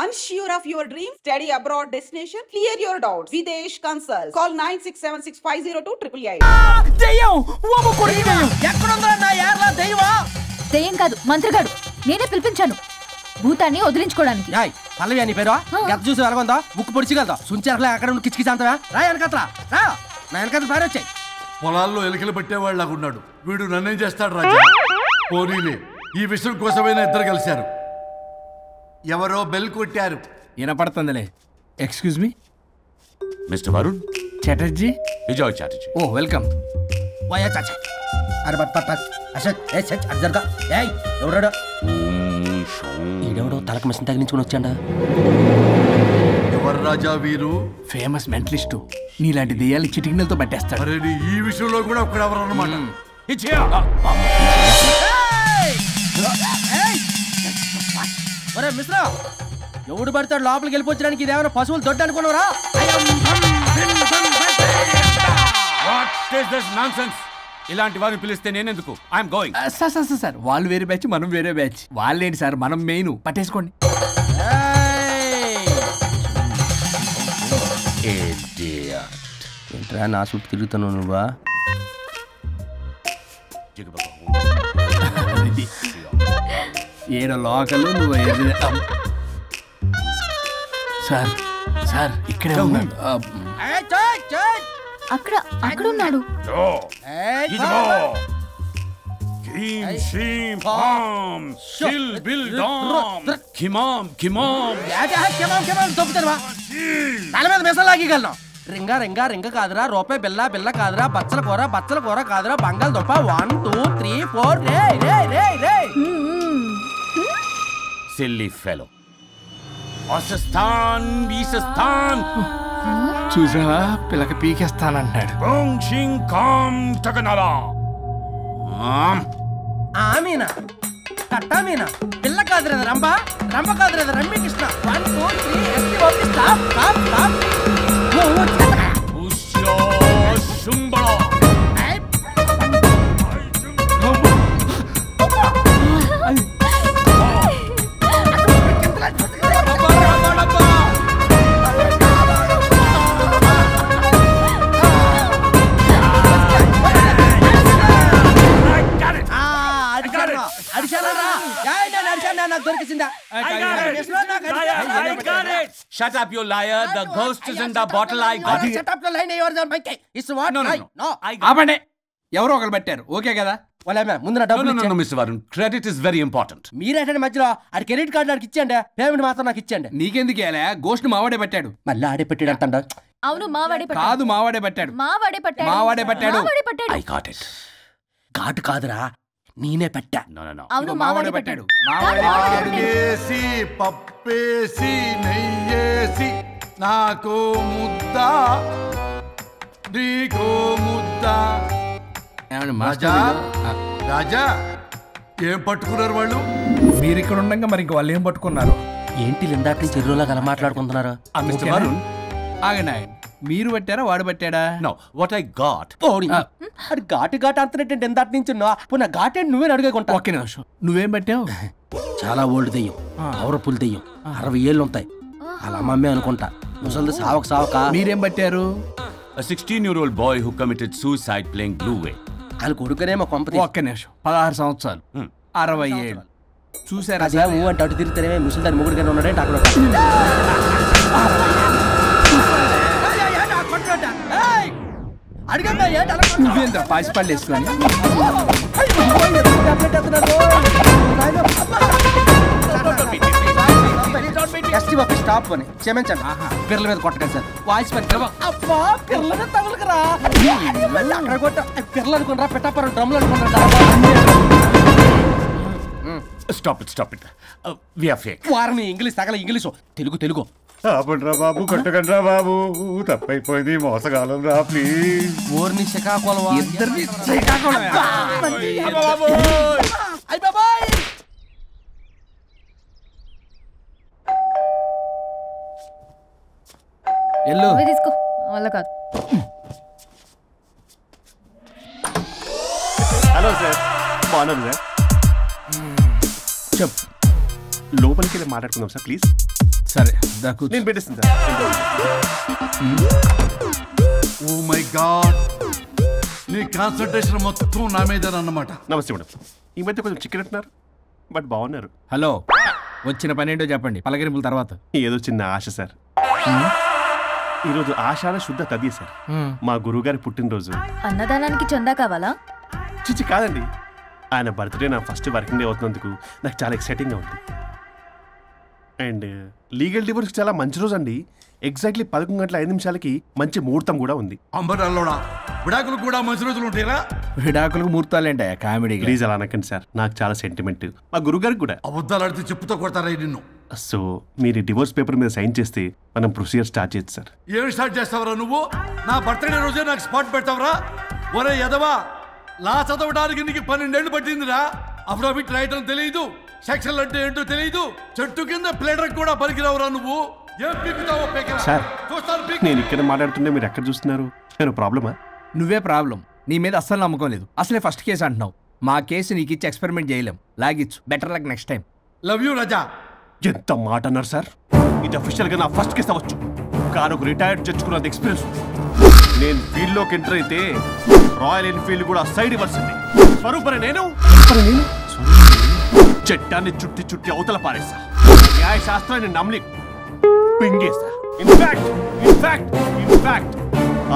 Unsure of your dream? Study abroad destination? Clear your doubts. Videsh Consult. Call 9676502888. దెయ్యం ఓమ కొడి దెయ్యం ఎక్కడుందా నా యార్లా దెయ్యమా? దెయ్యం కాదు మంత్రగాడు. నేనే పిలిపించాను భూతాన్ని వదిలించుకోవడానికి. యాయ్ పల్లవి అని పేరు గత చూసి వెలగొందా ముక్కు పొడిచిగలదా సుంచర్లే అక్కడ ఉండి కిచకిచ అంతవా రా వెనకట్రా రా నా వెనకట్ల పారి వచ్చాయి. పొలాల్లో ఎలికలు పట్టేవాళ్ళగా ఉన్నాడు వీడు. నన్నేం చేస్తాడు రాజా? పోనీలే, ఈ విషయం కోసమైనా ఇద్దరు కలిశారు. ఎవరో బెల్ కొట్టారు. వినపడుతుందిలే. Excuse me mister Varun Chatterjee. Vijay Chatterjee. Oh welcome. వయా చాచా అరే బట్ పట్ అశోక్ ఏ సచ్ అర్జర్గా ఏయ్ ఎవరాడు? ఈడెవడో తలకు మిషన్ తగిలించుకుని వచ్చాడా? ఎవరు రాజా వీరు? Famous mentalist. నీలాంటి దెయ్యాలు చిటికినలతో పట్టేస్తాడు. అరే ఈ విషయంలో కూడా ఒకడెవరు అన్నమాట. ఒరే మిశ్రా ఎవడు పడతాడు లోపలికి వెళ్ళిపోవడానికి? ఇదేమైనా పశువులు దొడ్డు అనుకున్నారా? ఇలాంటి వారిని పిలిస్తే నేనెందుకు? I'm going. సార్ వాళ్ళు వేరే బ్యాచ్ మనం వేరే బ్యాచ్. వాళ్ళేంటి సార్ మనం మెయిన్. పట్టేసుకోండి. ఏంట్రా నా చుట్టూ తిరుగుతాను నువ్వా? ఏడో లోకలు నువ్వు సార్ సార్ ఇక్కడే ఉన్నాడు. అక్కడ అక్కడ ఉన్నాడు. తల మీద మెసలాగలను. రింగా రింగా రింగ కాదురా, రూపాయి బిల్ల బిల్ల కాదురా, బచ్చల కూర కాదురా, బంగాళదుంప 1 2 3 4 రే రే రే రే. Silly fellow. అసస్థాన్ బీసస్థాన్ చూసావా పిల్లకి పీకేస్తానంటాడు. ఆమీనా కట్టామీనా పిల్ల కాదురా రంభ, రంభ కాదురా Ramya Krishna. 1 2 3 ST OP stop stop stop. Shut up, you liar. The ghost is in the bottle. I got it. Shut up the line. Yours on my case. It's what? No. ఆపండి. ఎవరో ఒకరు పెట్టారు. Okay కదా? ముందు నా డబ్బులు No, Mr. Varun. Credit is very important. మీరేంటంటే మధ్యలో ఆడి క్రెడిట్ కార్డు నాకు ఇచ్చేయండి, పేమెంట్ మాత్రం నాకు ఇచ్చేయండి. నీకెందుకు వేలా? గోస్ట్ మావాడే పట్టాడు. మళ్ళీ ఆడే పెట్టాడు అంటాడు. అవును మావాడే పట్టాడు. కాదు మావాడే పట్టాడు. మావాడే పట్టాడు. మావాడే పట్టాడు. I got it. ఘాటు కాదురా నేనే పెట్టా. No. అవును మావాడే పట్టాడు. మావాడే పట్టాడు. వేసి పప్పేసి నెయ్యేసి నాకు ముద్ద నీకు ముద్ద. రాజా రాజా ఏం పట్టుకున్నారు వాళ్ళు? మీరు ఇక్కడ ఉండగా మరి ఇంక వాళ్ళు ఏం పట్టుకున్నారు? ఏంటి లిందాటి చెరువులా కల మాట్లాడుకుంటున్నారు? Mr. Varun. ఆగనా మీరు పట్టారా వాడు పట్టాడా? No, what I got. అది ఘాటు ఘాటు అంతనేటంటే ఎందాటి నుంచి నా ఘాటే నువ్వే అడిగేకుంటా. ఒక్క నిమిషం. నువ్వేం పట్టావు? చాలా ఓల్డ్ దెయ్యం, పవర్ఫుల్ దెయ్యం, 60 ఏళ్ళు ఉంటాయి. అలా అమ్మమ్మే అనుకుంటా. ముసలిది సావక మీరేం పట్టారు? A 16-year-old boy who committed suicide playing Blue Way. వాళ్ళు కొడుకునేమో కొంపతి. ఒక్క నిమిషం. 16 సంవత్సరాలు 60 ఏళ్ళు చూసారా? అదే ఊ అంటే అటు తిరుగుతానే ముసలి దాని ముగ్గురు ఉన్నాడంటే అక్కడ నువ్వేంద్ర పాసిపళ్ళు వేసుకొని స్టాప్ అని క్షమించండి. పిల్లల మీద కొట్టకండి సార్. వాయిస్ అబ్బా పిల్లల మీద తగులుకురా అక్కడ కొట్ట. పిల్లలు అనుకున్నారా పెట్టాపరం డ్రమ్లు అనుకున్నారా? Stop it. We are fake. వారిని ఇంగ్లీష్ తగల ఇంగ్లీషు తెలుగు. ఆపండ్రా బాబు, కొట్టకండ్రా బాబు, తప్పైపోయింది, మోసగాలం రా ప్లీజ్. ఊరిని శ్రీకాకుళం ఇద్దరిని శ్రీకాకుళం. ఎల్లు తీసుకో వల్ల కాదు. హలో సార్, బాగున్నాను సార్. చెప్పు. లోపలికి వెళ్ళి మాట్లాడుకుందాం సార్ ప్లీజ్. సరే దాకు నేను పెట్టేస్తాను సార్. ఓ మై గాడ్, నీ కాన్సన్ట్రేషన్ మొత్తం నా మీద అన్నమాట. నమస్తే మేడం. ఈ మధ్య కొంచెం చికెన్ అంటున్నారు, బట్ బాగున్నారు. హలో, వచ్చిన పని ఏంటో చెప్పండి, పలకరింపుల తర్వాత. ఏదో చిన్న ఆశ సార్. ఈరోజు ఆషాఢ శుద్ధ తది సార్, మా గురువుగారి పుట్టినరోజు. అన్నదానానికి చందా కావాలా? చిచ్చి కాదండి, ఆయన బర్త్డే నా ఫస్ట్ వర్కింగ్ డే అవుతున్నందుకు నాకు చాలా ఎక్సైటింగ్గా ఉంది. అండ్ లీగల్ డివోర్స్కి చాలా మంచి రోజు అండి. ఎగ్జాక్ట్లీ 11:05 మంచి ముహూర్తం కూడా ఉంది. అంబరాల్లోడా విడాకులు కూడా మంచి రోజులు ఉంటాయిరా? విడాకులకు ముహూర్తాలేంటా కామెడీ? ప్లీజ్ అలా అనకండి సార్, నాకు చాలా సెంటిమెంట్, మా గురుగారికి కూడా. అబద్ధాలు ఆడితే చెప్పుతో కొడతారా నిన్ను? సో మీరు డివోర్స్ పేపర్ మీద సైన్ చేస్తే మనం ప్రొసీజర్ స్టార్ట్ చేయొచ్చు సార్. ఏం స్టార్ట్ చేస్తావరా నువ్వు? నా బర్త్డే రోజే నాకు స్పాట్ పెడతావరా? ఒరే ఎదవా, లా చదవడానికి నీకు 12 ఏళ్ళు పట్టిందిరా. అఫిడవిట్ రాయటం తెలియదు, సెక్షన్లు అంటే ఏంటో తెలియదు, చెట్టు కింద ప్లేడర్ కూడా పలికిరావురా నువ్వు. ఏం పీకుతావో పేకరా? సార్, చూస్తాను పీకు. నేను ఇక్కడ మాట్లాడుతుంటే మీరు ఎక్కడ చూస్తున్నారు? నేను ప్రాబ్లమా? నువ్వే ప్రాబ్లం. నీ మీద అస్సలు నమ్మకం లేదు. అసలే ఫస్ట్ కేసు అంటున్నావు. మా కేసు నీకు ఇచ్చి ఎక్స్పెరిమెంట్ చేయలేం. లాగిచ్చు. Better luck next time. Love you Raza. ఎంత మాట అన్నారు సార్? ఇది అఫీషియల్గా నా ఫస్ట్ కేసు అవ్వచ్చు, కానీ ఒక రిటైర్డ్ జడ్జ్కున్నది ఎక్స్పీరియన్స్. నేను ఫీల్డ్లోకి ఎంటర్ అయితే రాయల్ ఎన్ఫీల్డ్ కూడా సైడ్ ఇవ్వాల్సింది. స్వరూపరే నేను చట్టాన్ని చుట్టి చుట్టి అవతల పారేసా. న్యాయ శాస్త్రాన్ని నమ్మి పింగేసా. ఇన్ఫాక్ట్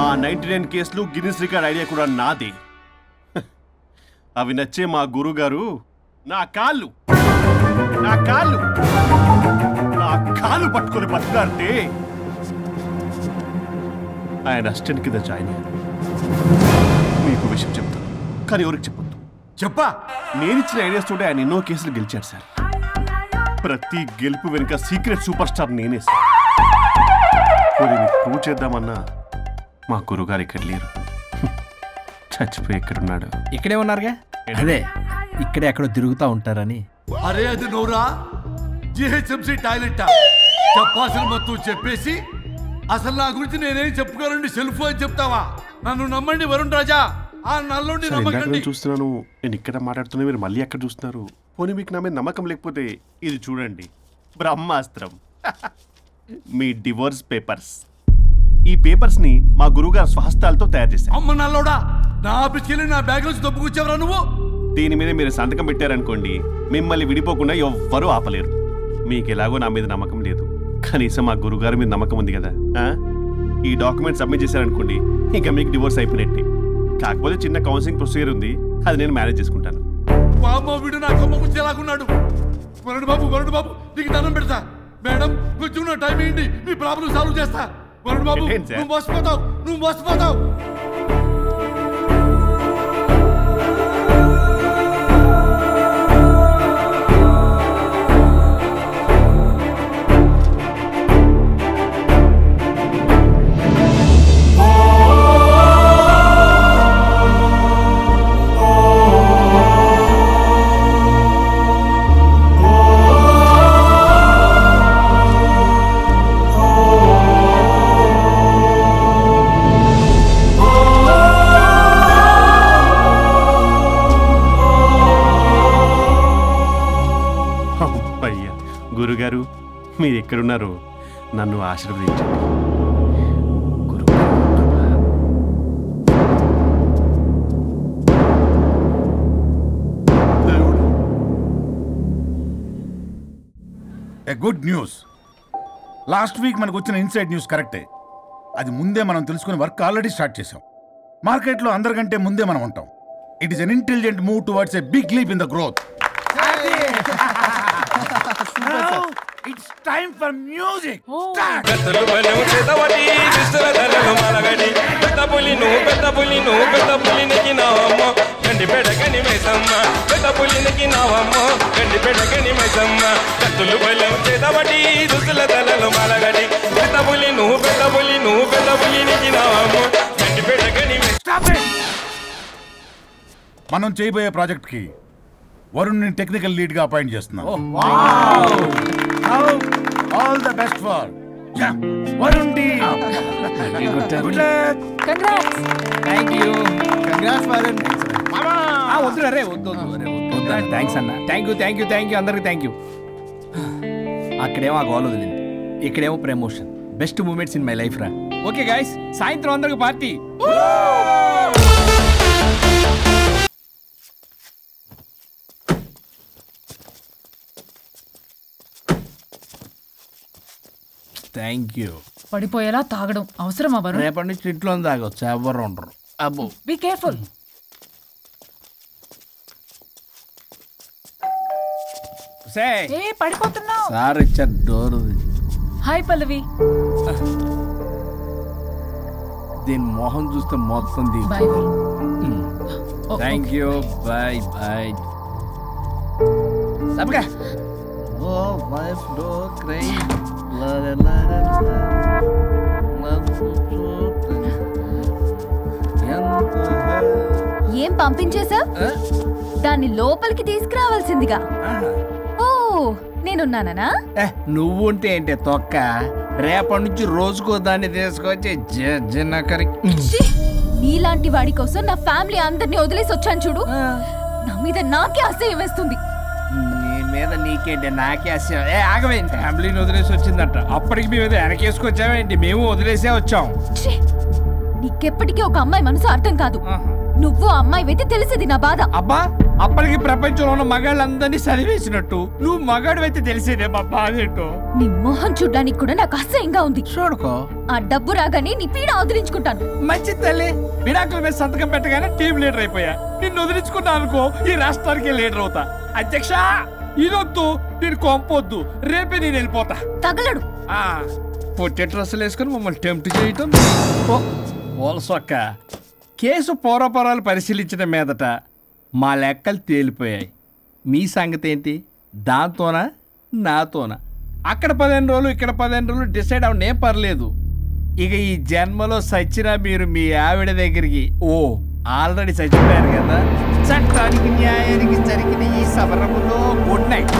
ఆ 99 కేసులు గిన్నిస్ రికార్డ్ ఐడియా కూడా నాదే. అవి నచ్చే మా గురుగారు నా కాళ్ళు పట్టుకొని బతుకాడితే ఆయన అసిస్టెంట్ కింద జాయిన్ అయ్యారు. మీకు విషయం చెప్తాను, కానీ ఎవరికి చెప్పొద్దు. చెప్పా. నేను ఇచ్చిన ఐడియాస్ తోటి ఆయన ఎన్నో కేసులు గెలిచారు సార్. ప్రతి గెలుపు వెనుక సీక్రెట్ సూపర్ స్టార్ నేనే సార్. ప్రూవ్ చేద్దామన్నా మా గురుగారు ఇక్కడ లేరు, చచ్చిపోయి ఎక్కడున్నాడు? ఇక్కడే ఉన్నారుగా. అదే ఇక్కడే ఎక్కడో తిరుగుతూ ఉంటారని. అరే అది నోరా, జిహెచ్ఎంసీ టాయిలెట్ చెప్పాల్సిన మొత్తం చెప్పేసి అసలు నా గురించి నేనేం చెప్పుకోవాలండి సెల్ఫ్ అని చెప్తావా? నన్ను నమ్మండి వరుణ్ రాజా, ఆ నల్లుండి నమ్మకండి. చూస్తున్నాను, నేను ఇక్కడ మాట్లాడుతున్నా, మీరు మళ్ళీ అక్కడ చూస్తున్నారు. పోనీ మీకు నా మీద నమ్మకం లేకపోతే ఇది చూడండి, బ్రహ్మాస్త్రం. మీ డివోర్స్ పేపర్స్. ఈ పేపర్స్ ని మా గురువుగారు స్వహస్తాలతో తయారు చేశారు. అమ్మ నల్లోడా, నా ఆఫీస్కి వెళ్ళి నా బ్యాగ్ నుంచి దొబ్బుకొచ్చావరా నువ్వు? దీని మీద మీరు సంతకం పెట్టారనుకోండి, మిమ్మల్ని విడిపోకుండా ఎవ్వరూ ఆపలేరు. మీకు ఎలాగో నా మీద నమ్మకం లేదు, కనీసం మా గురుగారి మీద నమ్మకం ఉంది కదా. ఈ డాక్యుమెంట్ సబ్మిట్ చేశారనుకోండి, ఇంకా మీకు డివోర్స్ అయిపోయినట్టే. కాకపోతే చిన్న కౌన్సిలింగ్ ప్రొసీజర్ ఉంది, అది నేను మేనేజ్ చేసుకుంటాను. బాబు వీడు నా కొమ్మ గురించి ఎలాగున్నాడు? వరుణ్ బాబు నీకు దండం పెడతా. మేడం కొంచెం నా టైం ఏంటి, మీ ప్రాబ్లం సాల్వ్ చేస్తా. వరుణ్ బాబు నువ్వు మోసపోతావు. గురుగారు, మీరు ఎక్కడున్నారో నన్ను ఆశీర్వదించండి. A good news. Last week మనకు వచ్చిన ఇన్సైడ్ న్యూస్ కరెక్టే. అది ముందే మనం తెలుసుకుని వర్క్ ఆల్రెడీ స్టార్ట్ చేసాం. మార్కెట్లో అందరికంటే ముందే మనం ఉంటాం. It is an intelligent move towards a big leap in the growth. It's time for music. Start. Stop it. మనం చేయబోయే ప్రాజెక్ట్ కి వరుణ్ ని టెక్నికల్ లీడ్ గా అపాయింట్ చేస్తున్నాం. All the best for Varun డి. Good luck. Congrats. Thank you. Congrats Varun. వద్దురా రే, వద్దు. థ్యాంక్స్ అన్న. థ్యాంక్ యూ అందరికి థ్యాంక్ యూ. అక్కడేమో ఆ గోల్ వదిలింది. ఇక్కడేమో promotion. Best moments in my life రా. ఓకే గైస్, సాయంత్రం అందరికి పార్టీ. Thank you. పడిపోయేలా తాగడం అవసరమా వరుణ్? రేపటి నుంచి ఇంట్లో తాగొచ్చు, ఎవరు ఉండరు. అబ్బో, బీ కేర్ఫుల్. ఏ పడిపోతున్నావు? సార్ ఇచ్చారు డోర్. హాయ్ పల్లవి. దీని మొహం చూస్తే మొత్తం bye. Thank you. Bye bye. సబ్గా ఓ లైఫ్ డో క్రై ఏం పంపించేశా? దాన్ని లోపలికి తీసుకురావాల్సిందిగా. ఓ నేనున్నానా? నువ్వు ఉంటే ఏంటి తొక్క. రేపటి నుంచి రోజుకో దాన్ని తీసుకొచ్చి నీలాంటి వాడి కోసం నా ఫ్యామిలీ అందరినీ వదిలేసి వచ్చాను చూడు. నా మీద నాకే అసహ్యం వేస్తుంది. నీ మీద నీకేంటి, నాకే అసహ్యం. ఆగవేంటి, ఫ్యామిలీని వదిలేసి వచ్చిందట. అప్పటికి మేము వెనకేసుకొచ్చామేంటి? మేము వదిలేసే వచ్చాం. నీకెప్పటికీ ఒక అమ్మాయి మనసు అర్థం కాదు. నువ్వు అమ్మాయి అయితే తెలిసేది నా బాధ. అబ్బా, అప్పటికి ప్రపంచంలో ఉన్న మగాళ్ళందరినీ చదివేసినట్టు నువ్వు మగాడివైతే తెలిసేదే మా బాధ ఏంటో. నీ మొహం చూడ్డానికి కూడా నాకు అసహ్యంగా ఉంది. చూడుకో, ఆ డబ్బు రాగానే నీ పీడ వదిలించుకుంటాను. మంచి తల్లి, విడాకుల మీద సంతకం పెట్టగానే టీం లీడర్ అయిపోయా. నిన్ను వదిలించుకున్నా అనుకో, ఈ రాష్ట్రానికి లీడర్ అవుతా. అధ్యక్ష, ఇదొద్దు, నేను కొంపొద్దు, రేపే నేను వెళ్ళిపోతా. తగలడు. పొట్టె డ్రెస్సులు వేసుకుని మమ్మల్ని టెంప్ట్ చేయటం. ఓల్సొక్క, కేసు పూర్వపరాలు పరిశీలించిన మీదట మా లెక్కలు తేలిపోయాయి. మీ సంగతి ఏంటి? దాంతోనా నాతోనా? అక్కడ 15 రోజులు, ఇక్కడ 15 రోజులు డిసైడ్ అవనేం పర్లేదు. ఇక ఈ జన్మలో సచ్చినా మీరు మీ ఆవిడ దగ్గరికి ఆల్రెడీ చచ్చిపోయారు కదా. చట్టానికి న్యాయానికి జరిగిన ఈ సమరములో గుడ్ నైట్.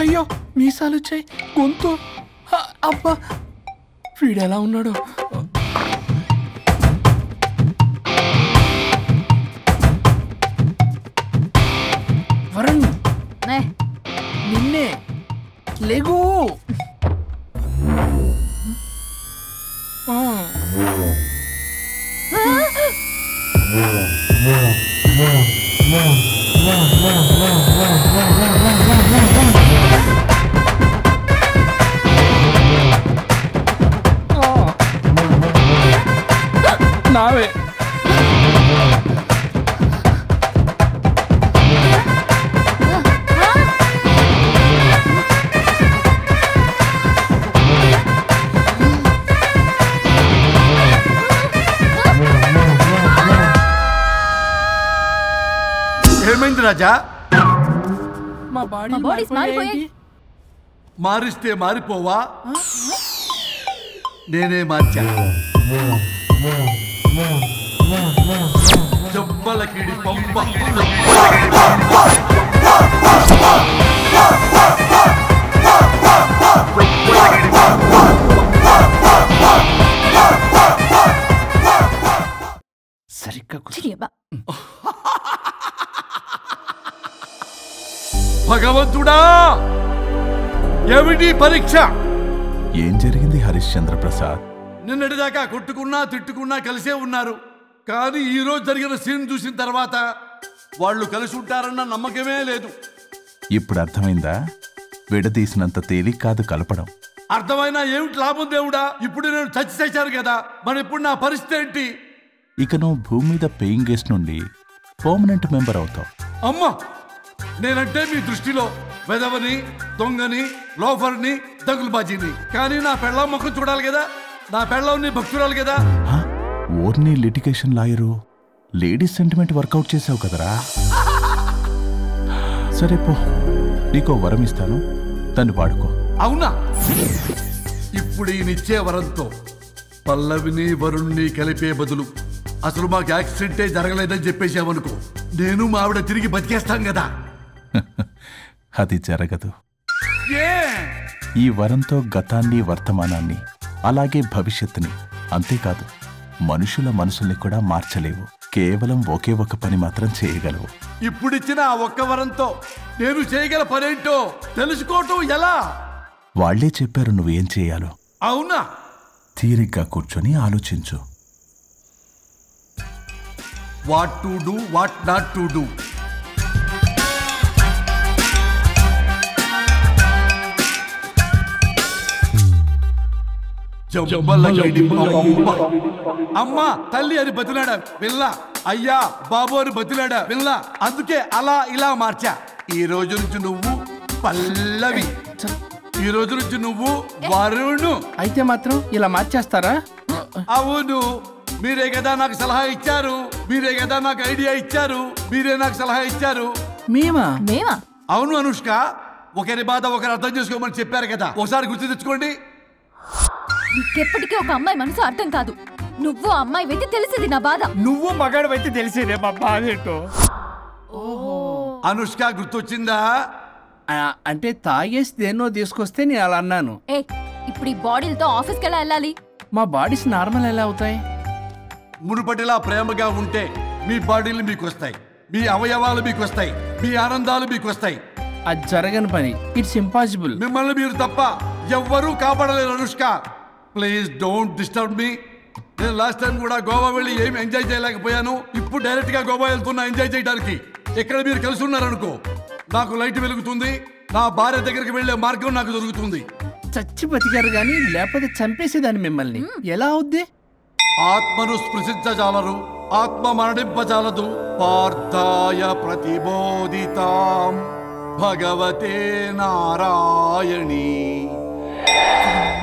అయ్యో, మీసాలు వచ్చాయి, గొంతు. అబ్బా, వీడెలా ఉన్నాడు? వరుణ్, నిన్నే. లేగు. నావే ఏమైంది రాజా? మా బాడీస్ మారిపోయాయి. మారిస్తే మారిపోవా? నేనే మార్చా. జబ్బలకిడి పంప. సరిగ్గా భగవంతుడా, ఏమిటి పరీక్ష? ఏం జరిగింది హరిశ్చంద్ర ప్రసాద్? నిన్నటిదాకా కొట్టుకున్నా తిట్టుకున్నా కలిసే ఉన్నారు. కానీ ఈ రోజు జరిగిన సీన్ చూసిన తర్వాత వాళ్ళు కలిసి ఉంటారన్న నమ్మకమే లేదు. ఇప్పుడు అర్థమైందా? విడదీసినంత తేలిక కాదు కలపడం. అర్థమైనా ఏమిటి లాభం దేవుడా? ఇప్పుడు నేను చచ్చి చేశాను కదా, మరి ఇప్పుడు నా పరిస్థితి ఏంటి? ఇక నువ్వు భూమి మీద పేయింగ్ గెస్ట్ నుండి పర్మనెంట్ మెంబర్ అవుతావు. అమ్మా, నేనంటే మీ దృష్టిలో వెదవని, దొంగని, లోఫర్ని, దగులుబాజీని. కానీ నా పెళ్ళం ముఖం చూడాలి కదా, నా పెళ్ళంని భక్తురాలు కదా. ఓర్ని litigation lawyer, ladies sentiment work out చేసావు కదరా. సరే పో, నీకో వరం ఇస్తాను, దాన్ని వాడుకో. అవునా? ఇప్పుడు ఈయనిచ్చే వరంతో పల్లవిని వరుణ్ణి కలిపే బదులు అసలు మాకు యాక్సిడెంటే జరగలేదని చెప్పేసామనుకో, నేను మా ఆవిడ తిరిగి బతికేస్తాం కదా. అది జరగదు. ఈ వరంతో గతాన్ని, వర్తమానాన్ని, అలాగే భవిష్యత్తుని, అంతేకాదు మనుషుల మనసుల్ని కూడా మార్చలేవు. కేవలం ఒకే ఒక పని మాత్రం చేయగలవు. ఇప్పుడిచ్చిన ఆ ఒక్క వరంతో నేను చేయగల పనేంటో తెలుసుకోవటం ఎలా? వాళ్లే చెప్పారు నువ్వేం చేయాలో. అవునా? తీరిగ్గా కూర్చొని ఆలోచించు. What to do, what not to do. అమ్మా తల్లి అని బతిలాడా పిల్ల, అయ్యా బాబు అని బతిలాడా పిల్ల. అందుకే అలా ఇలా మార్చా. ఈ రోజు నుంచి నువ్వు పల్లవి, ఈ రోజు నుంచి నువ్వు వరుణు. అయితే మాత్రం ఇలా మార్చేస్తారా? అవును, మీరే కదా నాకు సలహా ఇచ్చారు, మీరే కదా నాకు ఐడియా ఇచ్చారు, మీరే నాకు సలహా ఇచ్చారు. మేమా? అవును అనుష్క, ఒకరి బాధ ఒకరు అర్థం చేసుకోమని చెప్పారు కదా, ఒకసారి గుర్తు తెచ్చుకోండి. నీకెప్పటికీ ఒక అమ్మాయి మనసు అర్థం కాదు. నువ్వు అమ్మాయి అయితే తెలిసేది నా బాధ. నువ్వు మగాడు అయితే తెలిసేదే మా బాధ ఏంటో. అనుష్క గుర్తొచ్చిందా? అంటే తాగేసి దేన్నో తీసుకొస్తే నేను అలా అన్నాను. ఇప్పుడు ఈ బాడీలతో ఆఫీస్కి ఎలా వెళ్ళాలి? మా బాడీస్ నార్మల్ ఎలా అవుతాయి? మునుపటిలా ప్రేమగా ఉంటే మీ బాడీలు మీకు వస్తాయి, మీ అవయవాలు మీకు వస్తాయి, మీ ఆనందాలు మీకు వస్తాయి. అది జరగని పని. It's impossible. మిమ్మల్ని మీరు తప్ప ఎవ్వరూ కాపాడలేరు Anushka. Please don't disturb me. నేను లాస్ట్ టైం కూడా గోవా వెళ్ళి ఏమి ఎంజాయ్ చేయలేకపోయాను. ఇప్పుడు డైరెక్ట్ గా గోవా వెళ్తున్నా ఎంజాయ్ చేయడానికి. ఎక్కడ మీరు కలిసి ఉన్నారనుకో, నాకు లైట్ వెలుగుతుంది, నా భార్య దగ్గరికి వెళ్లే మార్గం నాకు దొరుకుతుంది. చచ్చి బతికారు గాని లేకపోతే చంపేసేదాన్ని మిమ్మల్ని. ఎలా అవుద్ది? ఆత్మను స్పృశించజాలరు, ఆత్మ మరణింపజాలదు. పార్థాయ ప్రతిబోధితాం భగవతే నారాయణి.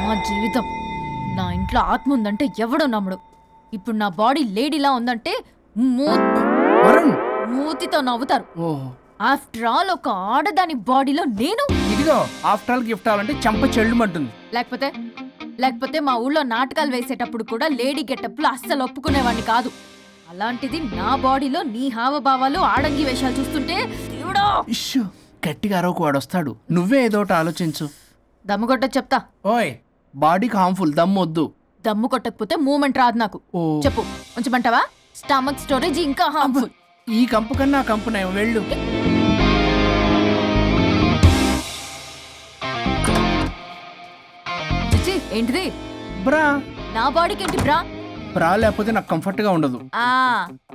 మా జీవితం, నా ఇంట్లో ఆత్మ ఉందంటే ఎవడో నమ్ముడు. ఇప్పుడు నా బాడీ లేడీలా ఉందంటే మూతితో నవ్వుతారు. ఆఫ్టర్ ఆల్ ఒక ఆడదాని బాడీలో నేను. ఇదిగో ఆఫ్టర్ ఆల్ గిఫ్ట్ అవ్వాలంటే చంప చెల్లుమంటుంది. లేకపోతే మా ఊళ్ళో నాటకాలు వేసేటప్పుడు కూడా లేడీ గెటప్లు అస్సలు ఒప్పుకునేవాడిని కాదు. అలాంటిది నా బాడీలో నీ హావభావాలు, ఆడంగి వేషాలు చూస్తుంటే ఇష్యూ గట్టిగా అరవకు, వాడు వస్తాడు. నువ్వే ఏదో ఒకటి ఆలోచించు. దమ్ము కొట్ట చెప్తా. ఓయ్, బాడీకి హార్మ్ఫుల్, దమ్ము వద్దు. దమ్ము కొట్టకపోతే మూమెంట్ రాదు నాకు. చెప్పు, ఉంచమంటావా? స్టమక్ స్టోరేజ్ ఇంకా హార్మ్ఫుల్. ఈ కంపు కన్నా కంపు నయం, వెళ్ళు. ఏంటిది బ్రా? నా బాడీకి ఏంటి బ్రా? బ్రా లేకపోతే నాకు కంఫర్ట్ గా ఉండదు.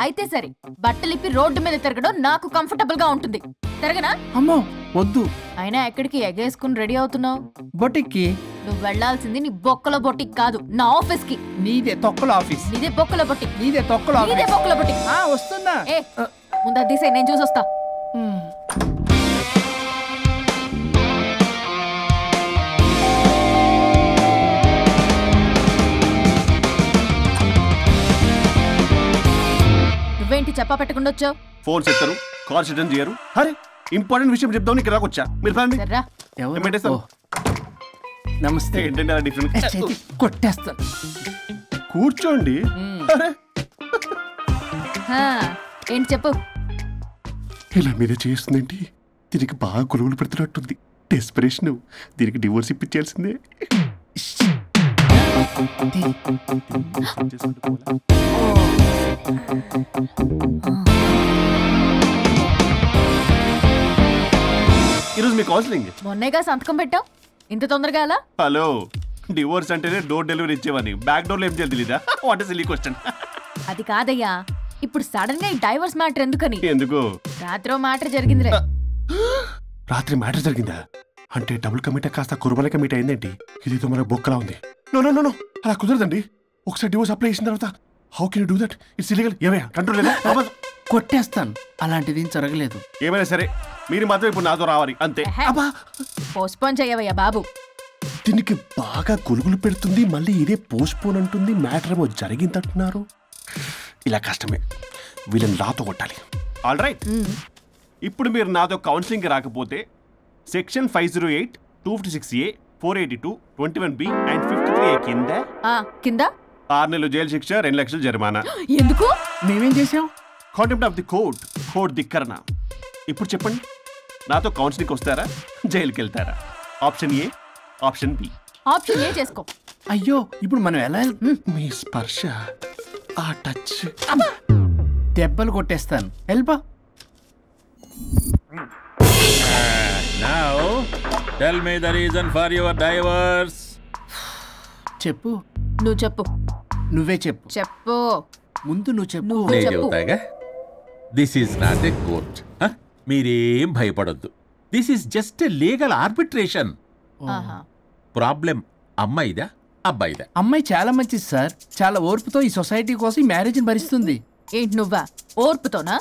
అయితే సరే, బట్టలు ఇప్పి రోడ్డు మీద తిరగడం నాకు కంఫర్టబుల్ గా ఉంటుంది. తిరగనా? అమ్మో వద్దు. అయినా ఎక్కడికి ఎగేసుకుని రెడీ అవుతున్నావు? బొటిక్కి. నువ్వు వెళ్లాల్సింది నీ బొక్కల బొట్టికి కాదు, నా ఆఫీస్ కి. నీదే తొక్కల ఆఫీస్. నీదే బొక్కల బొట్టికి. నీదే తొక్కల ఆఫీస్. నీదే బొక్కల బొట్టికి. వస్తున్నా. ముందు అది తీసేయ్, నేను చూసొస్తా. నువ్వేంటి చెప్పా పెట్టకుండా వచ్చావు? ఫోన్ చెప్తారు, కాల్ అటెండ్ చేయరు. అరే ఇంపార్టెంట్ విషయం చెప్దాం ఇక్కడ వచ్చా. మీరు ఎవరు? నమస్తే. ఏంటంటే అలా డిఫరెంట్. కొట్టేస్తాను. కూర్చోండి. ఏంటి చెప్పు. ఇలా మీరే చేస్తుందేంటి? దీనికి బాగా గొలుగులు పెడుతున్నట్టుంది. డెస్పరేషన్. దీనికి డివోర్స్ ఇప్పించాల్సిందే. ఈరోజు మీ కౌన్సిలింగ్. మొన్నేగా సంతకం పెట్టావు, ఇంత తొందరగా అలా? హలో, డివోర్స్ అంటేనే డోర్ డెలివరీ ఇచ్చేవాడిని. బ్యాక్ డోర్ లో ఏం చేయాలి తెలీదా? What is silly question. అది కాదయ్యా, ఇప్పుడు సడన్ గా ఈ డైవర్స్ మ్యాటర్ ఎందుకని? ఎందుకు? రాత్రో మ్యాటర్ జరిగిందిలే. రాత్రి మ్యాటర్ జరిగిందా? అంటే డబుల్ కమిట్ కాస్త కుర్బల కమిట్ అయిందేంటి? ఇది మనకు బొక్కలా ఉంది. నో నో నో, అలా కుదరదండి. ఒకసారి డివోర్స్ అప్లై చేసిన తర్వాత how can you do that? It's illegal. ఏమయ్యా కంట్రోల్ లేదా? కొట్టేస్తాను. అలాంటిది ఏం జరగలేదు. ఏమైనా సరే మీరు మాత్రం ఇప్పుడు నాతో రావాలి అంతే. పోస్ట్పోన్ చేయవయ్యా బాబు. దీనికి బాగా గొలుగులు పెడుతుంది, మళ్ళీ ఇదే పోస్ట్పోన్ అంటుంది. మ్యాటర్ ఏమో జరిగిందంటున్నారు. ఇలా కష్టమే. వీళ్ళని నాతో కొట్టాలి. ఆల్ రైట్, ఇప్పుడు మీరు నాతో కౌన్సిలింగ్కి రాకపోతే section 508, 256A, 482, 21B and 53A కింద 6 నెలలు జైలు శిక్ష, 2 లక్షలు జరిమానా. ఎందుకు? మేమేం చేసాం? కాంటెంప్ట్ ఆఫ్ ది కోర్ట్ ధిక్కరణ. ఇప్పుడు చెప్పండి, నాతో కౌన్సిలింగ్కి వస్తారా, జైలుకి వెళ్తారా? Option A, option B. Option A చేసుకో. అయ్యో, ఇప్పుడు మనం ఎలా? మీ స్పర్శ, ఆ టచ్. దెబ్బలు కొట్టేస్తాను. వెళ్ళిపో. Now, tell me the reason for your divorce. చెప్పు. నువ్వు చెప్పు. నువ్వే చెప్పు. చెప్పు. ముందు నువ్వు చెప్పు. నేను చెప్తాగా. This is not a court. మీరేం భయపడొద్దు. This is just a legal arbitration. Problem అమ్మాయిదా అబ్బాయిదా? అమ్మాయి చాలా మంచిది సార్. చాలా ఓర్పుతో ఈ సొసైటీ కోసం ఈ మ్యారేజ్ని భరిస్తుంది. ఏంటి నువ్వా ఓర్పుతోనా?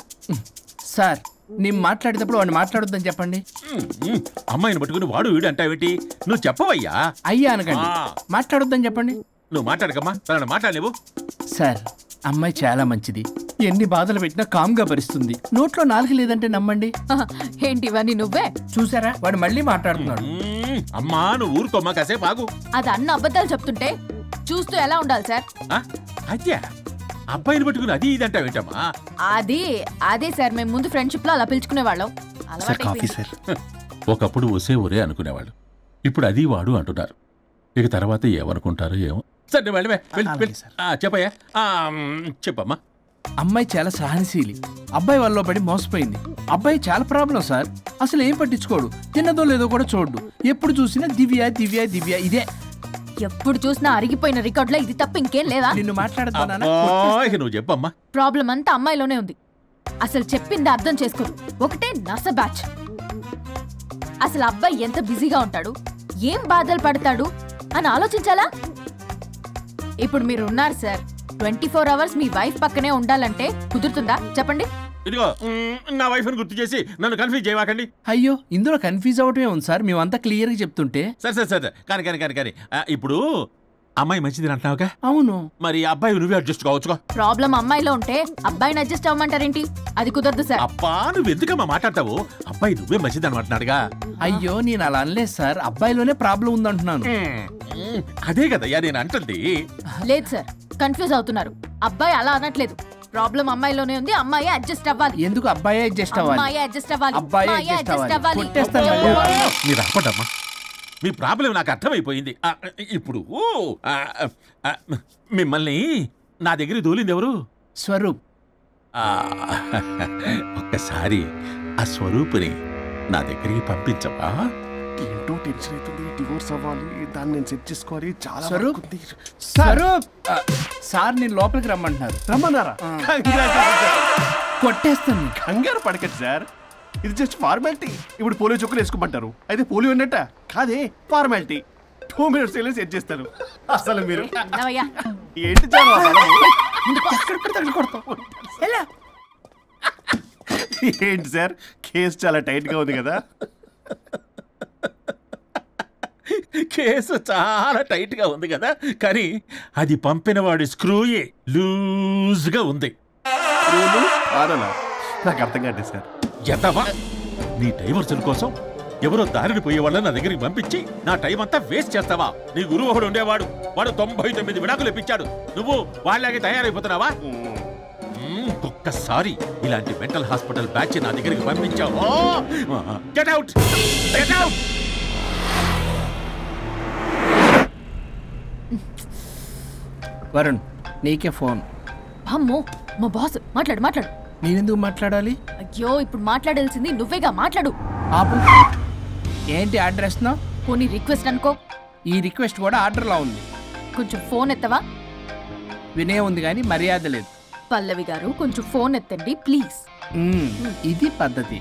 సార్, నేను మాట్లాడేటప్పుడు వాడిని మాట్లాడొద్దని చెప్పండి. అమ్మాయిని పట్టుకుని వాడు వీడు అంటావేంటి? నువ్వు చెప్పవయ్యా. అయ్యా అనకండి. మాట్లాడొద్దని చెప్పండి. నువ్వు మాట్లాడకమ్మా, తనని మాట్లాడలేవు. సార్, అమ్మాయి చాలా మంచిది. ఎన్ని బాధలు పెట్టినా కామ్గా భరిస్తుంది. నోట్లో నాలుగు లేదంటే నమ్మండి. ఏంటి ఇవన్నీ నువ్వే చూసారా? వాడు మళ్ళీ మాట్లాడుతున్నాడు. అమ్మా నువ్వు ఊరుకోమ్మా, కాసేపు ఆగు. అది అన్న అబద్ధాలు చెప్తుంటే చూస్తూ ఎలా ఉండాలి సార్? అదే అబ్బాయిని పట్టుకుని అది ఇది అంటావేంటమ్మా? అదే సార్, మేము ముందు ఫ్రెండ్షిప్ లో అలా పిలుచుకునే వాళ్ళం. ఒకప్పుడు ఒసే ఒరే అనుకునేవాళ్ళు. ఇప్పుడు అది వాడు అంటున్నారు. ఇక తర్వాత ఏమనుకుంటారో ఏమో. సరే చెప్పయ్యా. చెప్పమ్మా. అమ్మాయి చాలా సహనశీలి. అబ్బాయి వల్ల పడి మోసపోయింది. అబ్బాయి చాలా ప్రాబ్లం సార్. అసలు ఏం పట్టించుకోడు. తిన్నదో లేదో కూడా చూడు. ఎప్పుడు చూసినా దివ్య దివ్య దివ్య ఇదే. ఎప్పుడు చూసినా అరిగిపోయిన రికార్డులో ఇది తప్ప ఇంకేం లేదా? నిన్ను మాట్లాడుతున్నా. నువ్వు చెప్పమ్మా. ప్రాబ్లం అంతా అమ్మాయిలోనే ఉంది. అసలు చెప్పింది అర్థం చేసుకోదు. ఒకటే నస బ్యాచ్. అసలు అబ్బాయి ఎంత బిజీగా ఉంటాడు, ఏం బాధలు పడతాడు అని ఆలోచించాలా? ఇప్పుడు మీరు ఉన్నారు సార్, 24 hours మీ వైఫ్ పక్కనే ఉండాలంటే కుదురుతుందా చెప్పండి? ఇదిగో నా వైఫ్ ని గుర్తు చేసి నన్ను కన్ఫ్యూజ్ చేయవాకండి. అయ్యో, ఇందులో కన్ఫ్యూజ్ అవటమే ఉంది సార్. మేమంతా క్లియర్ గా చెప్తుంటే. సరే కానీ ఇప్పుడు అమ్మాయి మంచిది అంటున్నావుగా? అవును. మరి అబ్బాయి నువ్వే అడ్జస్ట్ కావచ్చుగా. ప్రాబ్లం అమ్మాయిలో ఉంటే అబ్బాయిని అడ్జస్ట్ అవ్వమంటారేంటి? అది కుదరదు సార్. అబ్బా నువ్వు ఎందుకమ్మా మాట్లాడతావు? అబ్బాయి నువ్వే మంచిది అనమాటున్నాడుగా. అయ్యో, నేను అలా అనలేదు సార్. అబ్బాయిలోనే ప్రాబ్లం ఉందంటున్నాను. అదే కదయ్యా నేను అంటుంది. లేదు సార్, కన్ఫ్యూజ్ అవుతున్నారు. అబ్బాయి అలా అనట్లేదు. ప్రాబ్లం అమ్మాయిలోనే ఉంది. అమ్మాయి అడ్జస్ట్ అవ్వాలి. ఎందుకు అబ్బాయి అడ్జస్ట్ అవ్వాలి? అమ్మాయి అడ్జస్ట్ అవ్వాలి. అబ్బాయి అడ్జస్ట్ అవ్వాలి. మీరు అప్పటమ్మా, మీ ప్రాబ్లం నాకు అర్థమైపోయింది. ఇప్పుడు మిమ్మల్ని నా దగ్గర దూలింది ఎవరు? స్వరూప్. ఒక్కసారి ఆ స్వరూపుని నా దగ్గరికి పంపించవా? ఏంటో టెన్షన్ అవుతుంది. డివోర్స్ అవ్వాలి, దాన్ని నేను సెట్ చేసుకోవాలి. చాలా స్వరూప్. స్వరూప్ సార్ నేను లోపలికి రమ్మంటున్నారు. రమ్మన్నారా? కొట్టేస్తాను. కంగారు పడకండి సార్, ఇది జస్ట్ ఫార్మాలిటీ. ఇప్పుడు పోలియో చుక్కలు వేసుకోమంటారు, అయితే పోలియో ఉన్నట్ట కాదే, ఫార్మాలిటీ. 2 minutes వెళ్ళి సెట్ చేస్తారు. అసలు మీరు ఏంటి ఏంటి సార్, కేసు చాలా టైట్ గా ఉంది కదా? కేసు చాలా టైట్ గా ఉంది కదా, కానీ అది పంపిన వాడి స్క్రూయే లూజ్ గా ఉంది. నాకు అర్థం కాదు సార్. ఎంతవా నీ డైవర్సన్ కోసం ఎవరో దారిని పోయే వాళ్ళని నా దగ్గరికి పంపించి నా టైం అంతా వేస్ట్ చేస్తావా? నీ గురువు ఒకడు ఉండేవాడు, వాడు 99 విడాకులు ఇప్పించాడు. నువ్వు వాళ్ళలాగే తయారైపోతున్నావా? ఒక్కసారి ఇలాంటి మెంటల్ హాస్పిటల్ బ్యాచ్ నా దగ్గరికి పంపించావు. Get out, get out. Varun, నీకే ఫోన్. అమ్మో, మా బాస్. మాట్లాడు. నేనెందుకు మాట్లాడాలి? అయ్యో, ఇప్పుడు మాట్లాడాల్సింది నువ్వేగా, మాట్లాడు. ఆపు. ఏంటి అడ్రస్? పోనీ రిక్వెస్ట్ అనుకో. ఈ రిక్వెస్ట్ కూడా ఆర్డర్లో ఉంది. కొంచెం ఫోన్ ఎత్తవా? వినే ఉంది కానీ మర్యాద లేదు. పల్లవి గారు, కొంచెం ఫోన్ ఎత్తండి ప్లీజ్. ఇది పద్ధతి.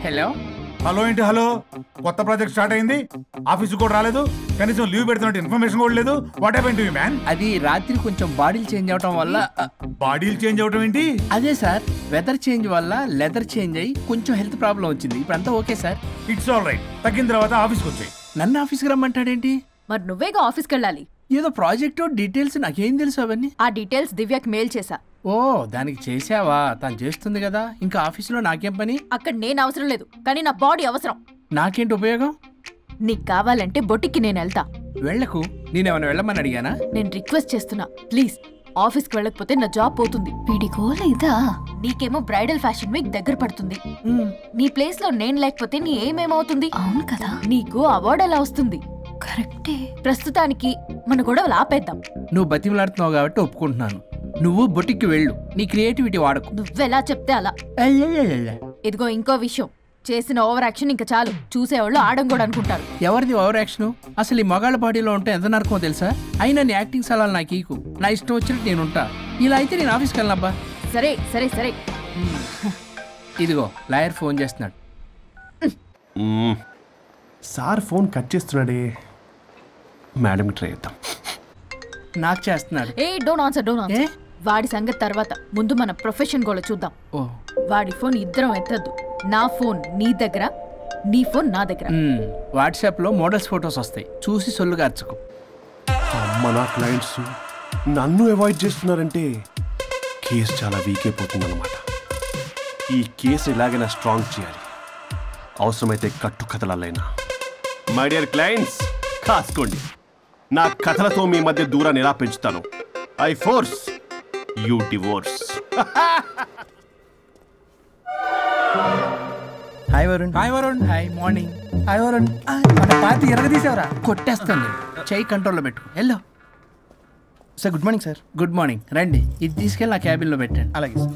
హలో హలో ఏంటి హలో? కొత్త ప్రాజెక్ట్ స్టార్ట్ అయింది, ఆఫీస్ కూడా రాలేదు, కనీసం లీవ్ పెడుతున్నట్టు ఇన్ఫర్మేషన్ కూడా లేదు. What happened to you man? అది రాత్రి కొంచెం బాడీలు చేంజ్ అవటం వల్ల. బాడీలు చేంజ్ అవటం ఏంటి? అదే సార్, వెదర్ చేంజ్ వల్ల లెదర్ చేంజ్ అయ్యి కొంచెం హెల్త్ ప్రాబ్లం వచ్చింది. ఇప్పుడు అంతా okay sir. It's all right. తగ్గిన తర్వాత ఆఫీస్కి వచ్చాయి. నన్ను ఆఫీస్కి రమ్మంటాడేంటి? మరి నువ్వేగా ఆఫీస్కి వెళ్ళాలి. ఏదో ప్రాజెక్టు డీటెయిల్స్ నాకేం తెలుసు అవన్నీ. ఆ డీటెయిల్స్ దివ్యకి మెయిల్ చేశా. ఓ, దానికి చేసావా? తను చేస్తుంది కదా, ఇంకా ఆఫీసులో నాకేం పని? అక్కడ నేను అవసరం లేదు, కానీ నా బాడీ అవసరం. నాకేంటి ఉపయోగం? నీకు కావాలంటే బొటిక్కి నేను వెళ్తా. వెళ్లకు. నేనేమైనా వెళ్ళమని అడిగానా? నేను రిక్వెస్ట్ చేస్తున్నా ప్లీజ్. ఆఫీస్కి వెళ్ళకపోతే నా జాబ్ పోతుంది. వీడికోలా ఇదా? నీకేమో బ్రైడల్ ఫ్యాషన్ వీక్ దగ్గర పడుతుంది. నీ ప్లేస్ లో నేను లేకపోతే నీ ఏమేమవుతుంది? అవును కదా. నీకు అవార్డు ఎలా వస్తుంది? కరెక్టే. ప్రస్తుతానికి మన గొడవలు ఆపేద్దాం. నువ్వు బతిమలాడుతున్నావు కాబట్టి ఒప్పుకుంటున్నాను. నువ్వు బొటిక్కి వెళ్ళు, నీ క్రియేటివిటీ వాడకు. నువ్వెలా చెప్తే అలా. ఇదిగో ఇంకో విషయం, చేసిన ఓవర్ యాక్షన్ ఇంకా చాలు. చూసేవాళ్ళు ఆడం కూడా అనుకుంటారు. ఎవరిది ఓవర్ యాక్షన్? అసలు ఈ మగాళ్ళ బాడీలో ఉంటే ఎంత నరకమో తెలుసా? అయినా నీ యాక్టింగ్ సలాలు నాకు ఈకు. నా ఇష్టం వచ్చినట్టు నేను ఉంటా. ఇలా అయితే నేను ఆఫీస్కి వెళ్ళనబ్బా. సరే సరే సరే. ఇదిగో లాయర్ ఫోన్ చేస్తున్నాడు. సార్ ఫోన్ కట్ చేస్తున్నాడే. మేడంకి ట్రై చేద్దాం. నాకు చేస్తున్నాడు. ఏ డోంట్ ఆన్సర్. వాడి సంగతి తర్వాత, ముందు మన ప్రొఫెషన్ కూడా చూద్దాం. వాడి ఫోన్ ఇద్దరం ఎత్తద్దు. నా ఫోన్ నీ దగ్గర, నీ ఫోన్ నా దగ్గర. వాట్సాప్ లో మోడల్స్ ఫొటోస్ వస్తాయి, చూసి సొల్లుగా అర్చుకో. అమ్మ, నా క్లయింట్స్ నన్ను అవాయిడ్ చేస్తున్నారంటే కేసు చాలా వీక్ అయిపోతుంది అన్నమాట. ఈ కేసు ఎలాగైనా స్ట్రాంగ్ చేయాలి, అవసరమైతే కట్టు కథలైనా. మై డియర్ క్లయింట్స్, కాసుకోండి. నా కథలతో మీ మధ్య దూరాన్ని ఎలా పెంచుతాను. I force you divorce. Hi Varun. Hi Varun. Hi morning. Hi Varun. మన పార్టీ ఎరగదీసావరా? కొట్టేస్తాను. చెయ్యి కంట్రోల్లో పెట్టు. Hello sir. Good morning sir. Good morning. రండి, ఇది తీసుకెళ్ళి నా క్యాబిన్లో పెట్టండి. అలాగే సార్.